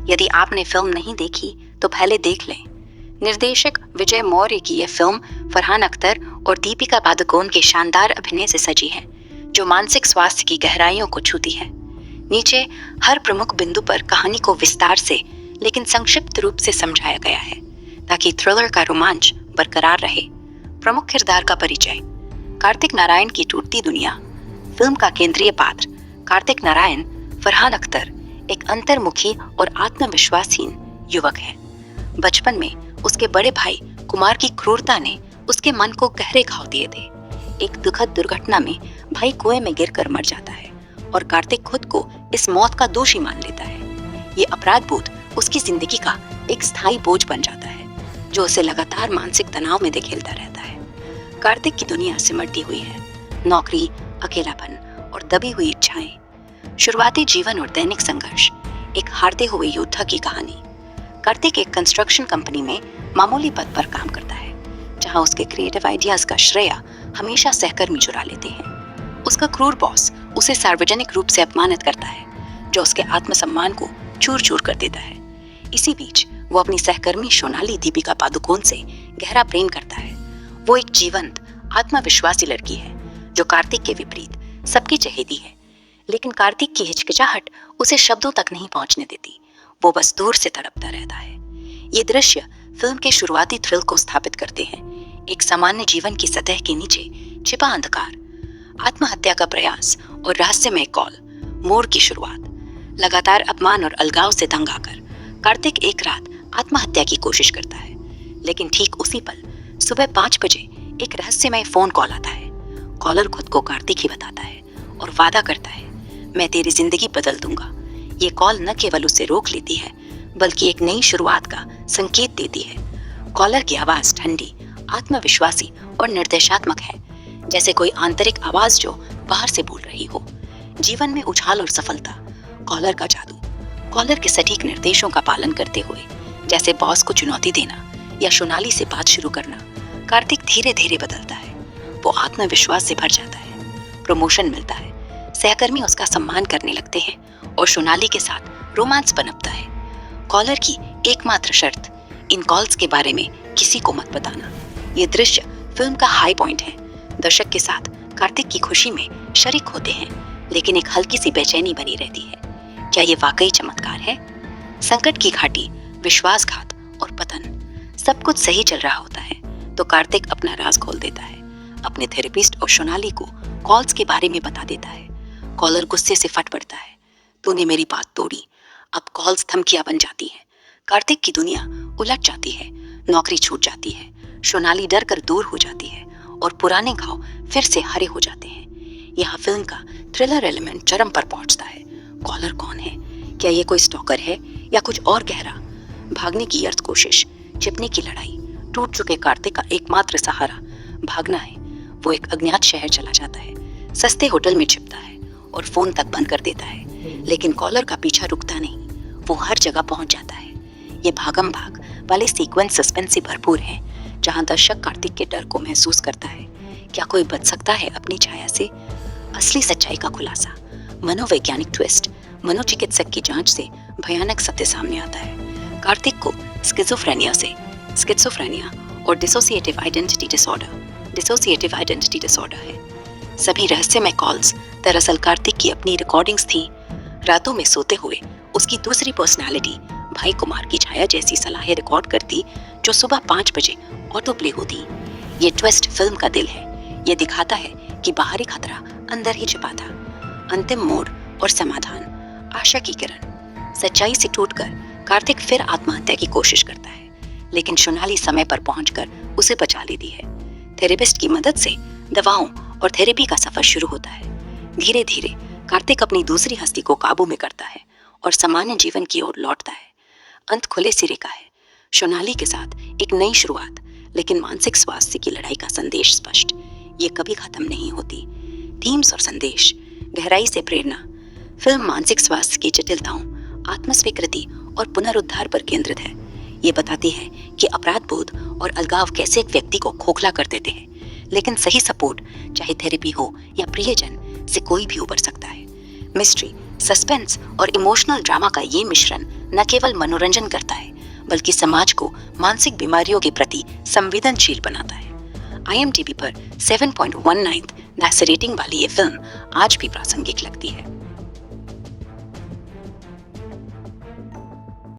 यदि आपने फिल्म नहीं देखी तो पहले देख लें। निर्देशक विजय मौर्य की यह फिल्म फरहान अख्तर और दीपिका पादुकोण के शानदार अभिनय से सजी है, जो मानसिक स्वास्थ्य की गहराइयों को छूती है। नीचे हर प्रमुख बिंदु पर कहानी को विस्तार से लेकिन संक्षिप्त रूप से समझाया गया है, ताकि थ्रिलर का रोमांच बरकरार रहे। प्रमुख किरदार का परिचय। कार्तिक नारायण की टूटती दुनिया। फिल्म का केंद्रीय पात्र कार्तिक नारायण फरहान अख्तर एक अंतर्मुखी और आत्मविश्वासहीन युवक है। बचपन में उसके बड़े भाई कुमार की क्रूरता ने उसके मन को गहरे घाव दिए थे। एक दुखद दुर्घटना में भाई कुएं में गिरकर मर जाता है और कार्तिक खुद को इस मौत का दोषी मान लेता है। ये अपराध बोध उसकी जिंदगी का एक स्थायी बोझ बन जाता है, जो उसे लगातार मानसिक तनाव में धकेलता रहता है। कार्तिक की दुनिया सिमटती हुई है, नौकरी, अकेलापन और दबी हुई इच्छाएं। शुरुआती जीवन और दैनिक संघर्ष। एक हारते हुए योद्धा की कहानी। कार्तिक एक कंस्ट्रक्शन कंपनी में मामूली पद पर काम करता है, जहां उसके क्रिएटिव आइडियाज का श्रेय हमेशा सहकर्मी चुरा लेते हैं। उसका क्रूर बॉस उसे सार्वजनिक रूप से अपमानित करता है, जो उसके आत्मसम्मान को चूर चूर कर देता है। इसी बीच वो अपनी सहकर्मी सोनाली दीपिका पादुकोण से गहरा प्रेम करता है। वो एक जीवंत, आत्मविश्वासी लड़की है, जो कार्तिक के विपरीत सबकी चहेती है, लेकिन कार्तिक की हिचकिचाहट उसे शब्दों तक नहीं पहुंचने देती। वो बस दूर से तड़पता रहता है। ये दृश्य फिल्म के शुरुआती थ्रिल को स्थापित करते हैं। एक सामान्य जीवन की सतह के नीचे छिपा अंधकार, आत्महत्या का प्रयास और रहस्यमय कॉल। मोड़ की शुरुआत। लगातार अपमान और अलगाव से तंग आकर कार्तिक एक रात आत्महत्या की कोशिश करता है, लेकिन ठीक उसी पल सुबह 5 बजे एक रहस्यमय फोन कॉल आता है। कॉलर खुद को कार्तिक ही बताता है और वादा करता है, मैं तेरी जिंदगी बदल दूंगा। ये कॉल न केवल उसे रोक लेती है, बल्कि एक नई शुरुआत का संकेत देती है। कॉलर की आवाज ठंडी, आत्मविश्वासी और निर्देशात्मक है, जैसे कोई आंतरिक आवाज जो बाहर से बोल रही हो। जीवन में उछाल और सफलता। कॉलर का जादू। कॉलर के सटीक निर्देशों का पालन करते हुए, जैसे बॉस को चुनौती देना या सोनाली से बात शुरू करना, कार्तिक धीरे धीरे बदलता है। वो आत्मविश्वास से भर जाता है। प्रमोशन मिलता है, सहकर्मी उसका सम्मान करने लगते हैं और सोनाली के साथ रोमांस पनपता है। कॉलर की एकमात्र शर्त, इन कॉल्स के बारे में किसी को मत बताना। ये दृश्य फिल्म का हाई पॉइंट है। दर्शक के साथ कार्तिक की खुशी में शरीक होते हैं, लेकिन एक हल्की सी बेचैनी बनी रहती है। क्या ये वाकई चमत्कार है? संकट की घाटी, विश्वासघात और पतन। सब कुछ सही चल रहा होता है तो कार्तिक अपना राज खोल देता है। अपने थेरेपिस्ट और सोनाली को कॉल्स के बारे में बता देता है। कॉलर गुस्से से फट पड़ता है, तूने मेरी बात तोड़ी। अब कॉल्स धमकियां बन जाती हैं। कार्तिक की दुनिया उलट जाती है। नौकरी छूट जाती है। सोनाली डर कर दूर हो जाती है और पुराने घाव फिर से हरे हो जाते हैं। यहाँ फिल्म का थ्रिलर एलिमेंट चरम पर पहुंचता है। कॉलर कौन है? क्या ये कोई स्टॉकर है या कुछ और गहरा? भागने की व्यर्थ कोशिश, छिपने की लड़ाई। टूट चुके कार्तिक का एकमात्र सहारा भागना है। वो एक अज्ञात शहर चला जाता है, सस्ते होटल में छिपता है और फोन तक बंद कर देता है, लेकिन कॉलर का पीछा रुकता नहीं। वो हर जगह पहुंच जाता है। ये भागम भाग वाले सीक्वेंस सस्पेंस से भरपूर हैं, जहां दर्शक कार्तिक के डर को महसूस करता है। क्या कोई बच सकता है अपनी छाया से? असली सच्चाई का खुलासा, मनोवैज्ञानिक ट्विस्ट, मनोचिकित्सक की जांच से भयानक सत्य सामने आता है। कार्तिक को स्किज़ोफ्रेनिया और डिसोसिएटिव आइडेंटिटी डिसऑर्डर है। सभी रहस्यमय कॉल्स दरअसल कार्तिक की अपनी रिकॉर्डिंग्स थी। रातों में सोते हुए उसकी दूसरी पर्सनालिटी भाई कुमार की छाया जैसी सलाहें रिकॉर्ड करती, जो सुबह 5 बजे ऑटो प्ले होती। ये ट्विस्ट फिल्म का दिल है। ये दिखाता है कि बाहरी खतरा अंदर ही छिपा था। अंतिम मोड़ और समाधान, आशा की किरण। सच्चाई से टूटकर कार्तिक फिर आत्महत्या की कोशिश करता है, लेकिन सोनाली समय पर पहुंचकर उसे बचा लेती है। थेरेपिस्ट की मदद से दवाओं और थेरेपी का सफर शुरू होता है। धीरे धीरे कार्तिक अपनी दूसरी हस्ती को काबू में करता है और सामान्य जीवन की ओर लौटता है। अंत खुले सिरे का है। सोनाली के साथ एक नई शुरुआत, लेकिन मानसिक स्वास्थ्य की लड़ाई का संदेश स्पष्ट। ये कभी खत्म नहीं होती। थीम्स और संदेश। गहराई से प्रेरणा। फिल्म मानसिक स्वास्थ्य की जटिलताओं, आत्मस्वीकृति और पुनरुद्धार पर केंद्रित है। ये बताती है कि अपराध बोध और अलगाव कैसे एक व्यक्ति को खोखला कर देते हैं, लेकिन सही सपोर्ट, चाहे थेरेपी हो या प्रियजन, से कोई भी उबर सकता है। मिस्ट्री, सस्पेंस और इमोशनल ड्रामा का ये मिश्रण न केवल मनोरंजन करता है बल्कि समाज को मानसिक बीमारियों के प्रति संवेदनशील बनाता है। IMDb पर 7.19 रेटिंग वाली ये फिल्म आज भी प्रासंगिक लगती है।